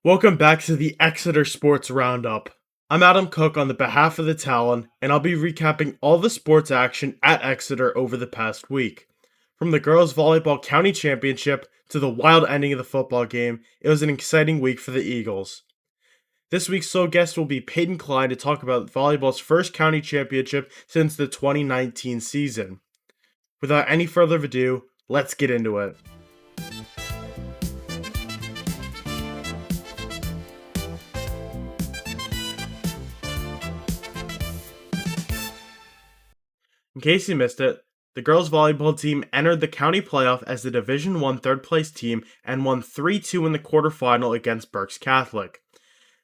Welcome back to the Exeter Sports Roundup. I'm Adam Cooke on the behalf of the Talon, and I'll be recapping all the sports action at Exeter over the past week. From the girls' volleyball county championship to the wild ending of the football game, it was an exciting week for the Eagles. This week's sole guest will be Payton Klein to talk about volleyball's first county championship since the 2019 season. Without any further ado, let's get into it. In case you missed it, the girls volleyball team entered the county playoff as the Division I third place team and won 3-2 in the quarterfinal against Berks Catholic.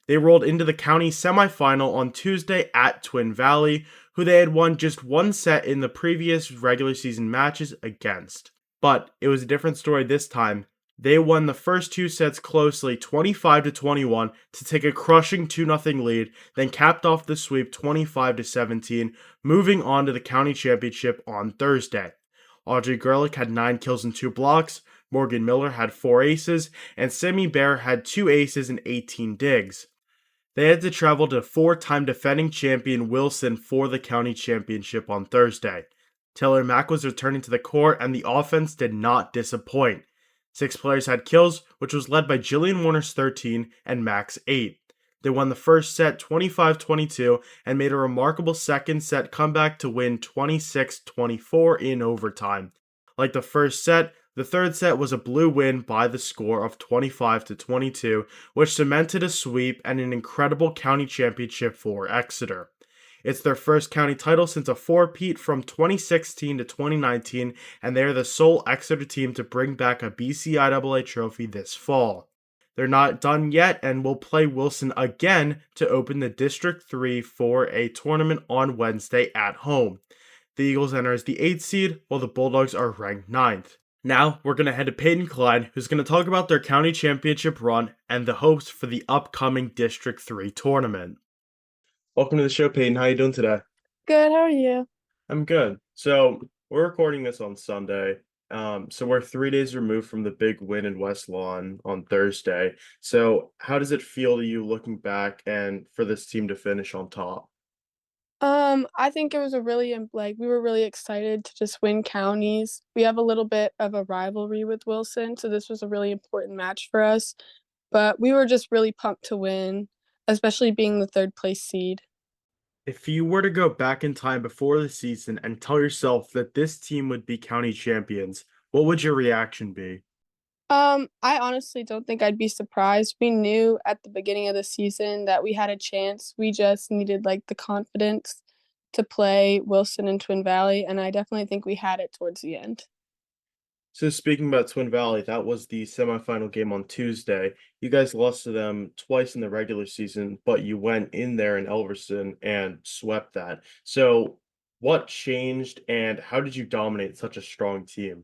They rolled into the county semifinal on Tuesday at Twin Valley, who they had won just one set in the previous regular season matches against. But it was a different story this time. They won the first two sets closely 25-21 to take a crushing 2-0 lead, then capped off the sweep 25-17, moving on to the county championship on Thursday. Audrey Gerlich had 9 kills and 2 blocks, Morgan Miller had 4 aces, and Sammy Bear had 2 aces and 18 digs. They had to travel to 4-time defending champion Wilson for the county championship on Thursday. Taylor Mack was returning to the court, and the offense did not disappoint. 6 players had kills, which was led by Jillian Warner's 13 and Mack's 8. They won the first set 25-22 and made a remarkable second set comeback to win 26-24 in overtime. Like the first set, the third set was a blue win by the score of 25-22, which cemented a sweep and an incredible county championship for Exeter. It's their first county title since a four-peat from 2016 to 2019, and they are the sole Exeter team to bring back a BCIAA trophy this fall. They're not done yet and will play Wilson again to open the District 3 for a tournament on Wednesday at home. The Eagles enter as the 8th seed, while the Bulldogs are ranked 9th. Now, we're going to head to Payton Klein, who's going to talk about their county championship run and the hopes for the upcoming District 3 tournament. Welcome to the show, Payton. How are you doing today? Good, how are you? I'm good. So we're recording this on Sunday. So we're 3 days removed from the big win in West Lawn on Thursday. So how does it feel to you looking back and for this team to finish on top? I think it was a really we were really excited to just win counties. We have a little bit of a rivalry with Wilson, so this was a really important match for us. But we were just really pumped to win, especially being the third place seed. If you were to go back in time before the season and tell yourself that this team would be county champions, what would your reaction be? I honestly don't think I'd be surprised. We knew at the beginning of the season that we had a chance. We just needed the confidence to play Wilson and Twin Valley, and I definitely think we had it towards the end. So speaking about Twin Valley, that was the semifinal game on Tuesday. You guys lost to them twice in the regular season, but you went in there in Elverson and swept that. So what changed and how did you dominate such a strong team?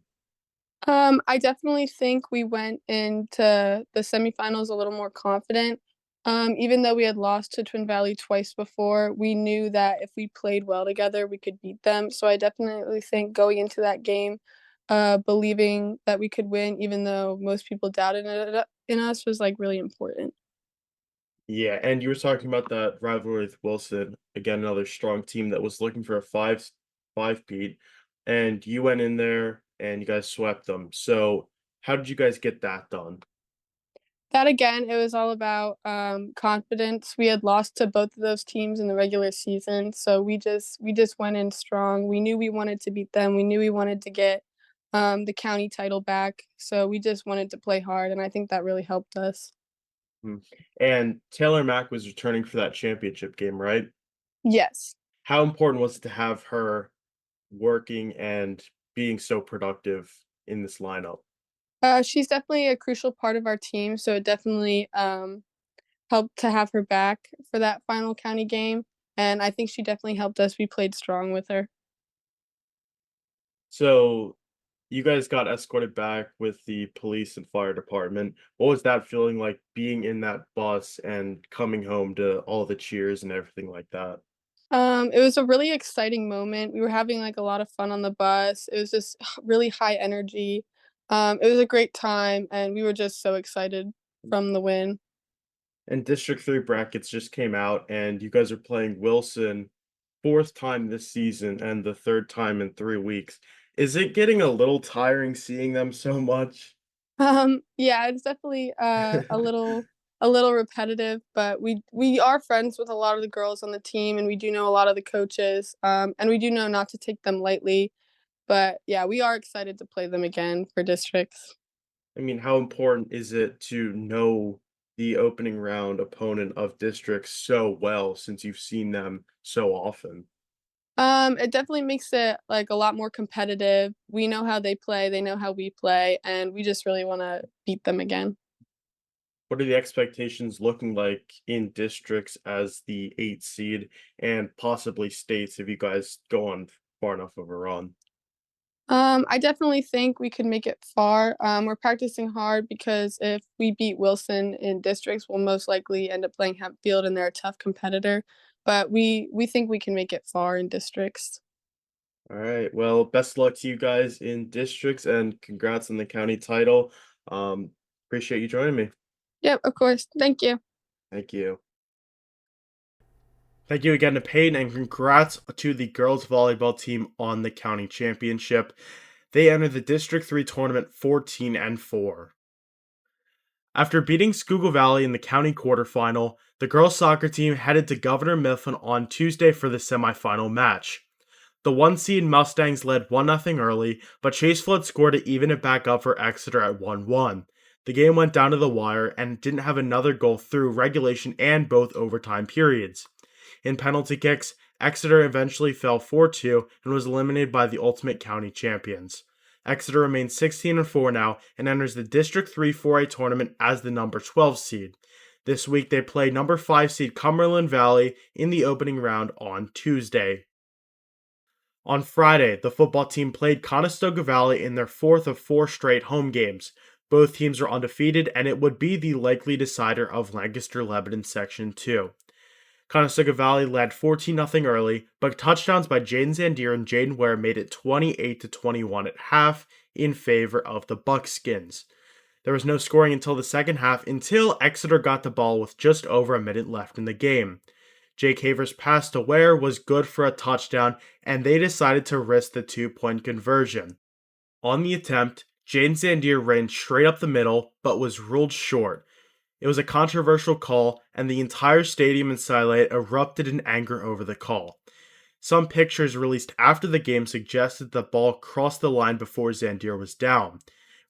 I definitely think we went into the semifinals a little more confident. Even though we had lost to Twin Valley twice before, we knew that if we played well together, we could beat them. So I definitely think going into that game, believing that we could win, even though most people doubted in us, was really important. Yeah, and you were talking about that rivalry with Wilson, again, another strong team that was looking for a five peat, and you went in there and you guys swept them. So how did you guys get that done? That again, it was all about confidence. We had lost to both of those teams in the regular season, so we just went in strong. We knew we wanted to beat them. We knew we wanted to get the county title back. So we just wanted to play hard, and I think that really helped us. Mhm. And Taylor Mack was returning for that championship game, right? Yes. How important was it to have her working and being so productive in this lineup? She's definitely a crucial part of our team, so it definitely helped to have her back for that final county game. And I think she definitely helped us. We played strong with her. So you guys got escorted back with the police and fire department. What was that feeling like being in that bus and coming home to all the cheers and everything like that? It was a really exciting moment. We were having a lot of fun on the bus. It was just really high energy. It was a great time, and we were just so excited from the win. And District 3 brackets just came out, and you guys are playing Wilson fourth time this season and the third time in 3 weeks. Is it getting a little tiring seeing them so much? Yeah, it's definitely, a little repetitive, but we are friends with a lot of the girls on the team, and we do know a lot of the coaches, and we do know not to take them lightly, but, yeah, we are excited to play them again for districts. I mean, how important is it to know the opening round opponent of districts so well since you've seen them so often? It definitely makes it, like, a lot more competitive. We know how they know how we play, and we just really wanna beat them again. What are the expectations looking like in districts as the 8 seed and possibly states if you guys go on far enough of a run? I definitely think we could make it far. We're practicing hard because if we beat Wilson in districts, we'll most likely end up playing Hempfield, and they're a tough competitor. But we think we can make it far in districts. All right. Well, best of luck to you guys in districts and congrats on the county title. Um, Appreciate you joining me. Yep, of course. Thank you. Thank you. Thank you again to Payton, and congrats to the girls volleyball team on the county championship. They entered the District 3 tournament 14-4. After beating Schuylkill Valley in the county quarterfinal, the girls soccer team headed to Governor Mifflin on Tuesday for the semifinal match. The 1 seed Mustangs led 1-0 early, but Chase Flood scored to even it back up for Exeter at 1-1. The game went down to the wire and didn't have another goal through regulation and both overtime periods. In penalty kicks, Exeter eventually fell 4-2 and was eliminated by the Ultimate County champions. Exeter remains 16-4 now and enters the District 3 4A tournament as the number 12 seed. This week they play number 5 seed Cumberland Valley in the opening round on Tuesday. On Friday, the football team played Conestoga Valley in their fourth of four straight home games. Both teams are undefeated, and it would be the likely decider of Lancaster Lebanon Section 2. Conestoga Valley led 14-0 early, but touchdowns by Jaden Zandier and Jaden Ware made it 28-21 at half in favor of the Buckskins. There was no scoring until the second half until Exeter got the ball with just over a minute left in the game. Jake Haver's pass to Ware was good for a touchdown, and they decided to risk the 2-point conversion. On the attempt, Jaden Zandier ran straight up the middle, but was ruled short. It was a controversial call, and the entire stadium in Silate erupted in anger over the call. Some pictures released after the game suggested the ball crossed the line before Zandier was down.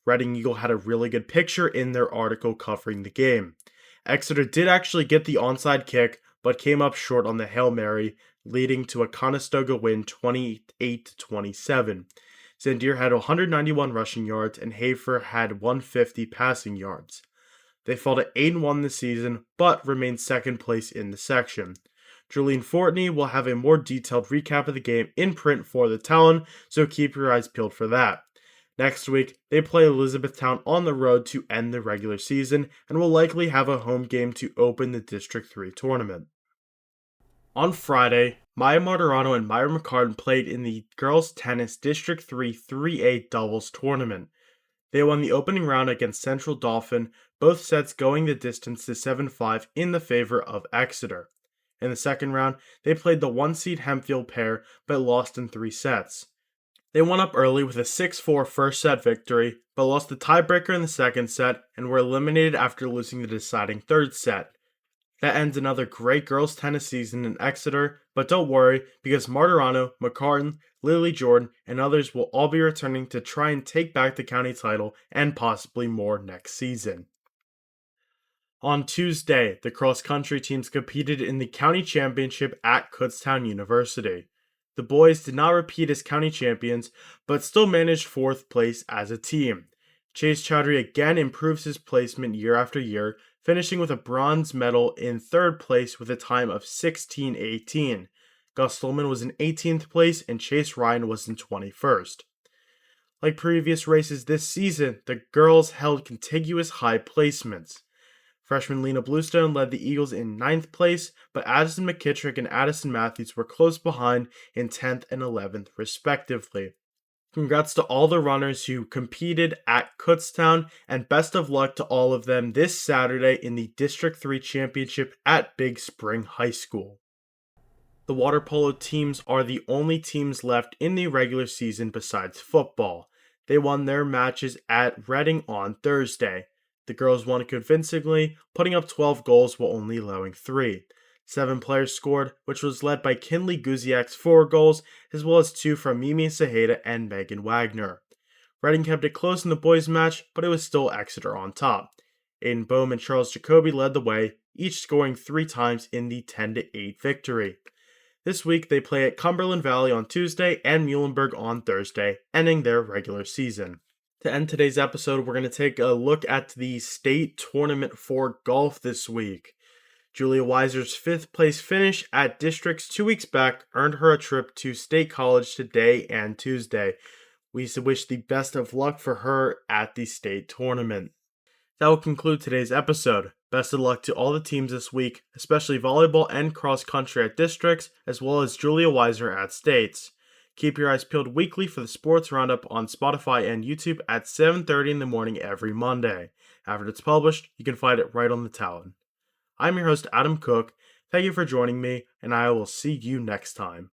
Reading Eagle had a really good picture in their article covering the game. Exeter did actually get the onside kick, but came up short on the Hail Mary, leading to a Conestoga win 28-27. Zandier had 191 rushing yards, and Hafer had 150 passing yards. They fell to 8-1 this season, but remained second place in the section. Julian Fortney will have a more detailed recap of the game in print for the Talon, so keep your eyes peeled for that. Next week, they play Elizabethtown on the road to end the regular season, and will likely have a home game to open the District 3 tournament. On Friday, Maya Martirano and Myra McCartan played in the Girls Tennis District 3 3A doubles tournament. They won the opening round against Central Dauphin, both sets going the distance to 7-5 in the favor of Exeter. In the second round, they played the 1-seed Hempfield pair, but lost in 3 sets. They won up early with a 6-4 first set victory, but lost the tiebreaker in the second set and were eliminated after losing the deciding third set. That ends another great girls tennis season in Exeter, but don't worry because Martirano, McCartan, Lily Jordan, and others will all be returning to try and take back the county title and possibly more next season. On Tuesday, the cross-country teams competed in the county championship at Kutztown University. The boys did not repeat as county champions, but still managed 4th place as a team. Chase Chowdhury again improves his placement year after year, finishing with a bronze medal in 3rd place with a time of 16:18. Gus Stolman was in 18th place and Chase Ryan was in 21st. Like previous races this season, the girls held contiguous high placements. Freshman Lena Bluestone led the Eagles in 9th place, but Addison McKittrick and Addison Matthews were close behind in 10th and 11th respectively. Congrats to all the runners who competed at Kutztown, and best of luck to all of them this Saturday in the District 3 Championship at Big Spring High School. The water polo teams are the only teams left in the regular season besides football. They won their matches at Reading on Thursday. The girls won convincingly, putting up 12 goals while only allowing 3. 7 players scored, which was led by Kinley Guziak's 4 goals, as well as 2 from Mimi Saheda and Megan Wagner. Reading kept it close in the boys' match, but it was still Exeter on top. Aiden Bohm and Charles Jacoby led the way, each scoring 3 times in the 10-8 victory. This week they play at Cumberland Valley on Tuesday and Muhlenberg on Thursday, ending their regular season. To end today's episode, we're going to take a look at the state tournament for golf this week. Giulia Weisser's 5th place finish at districts 2 weeks back earned her a trip to State College today and Tuesday. We wish the best of luck for her at the state tournament. That will conclude today's episode. Best of luck to all the teams this week, especially volleyball and cross country at districts, as well as Giulia Weisser at states. Keep your eyes peeled weekly for the Sports Roundup on Spotify and YouTube at 7:30 in the morning every Monday. After it's published, you can find it right on the Talon. I'm your host, Adam Cooke. Thank you for joining me, and I will see you next time.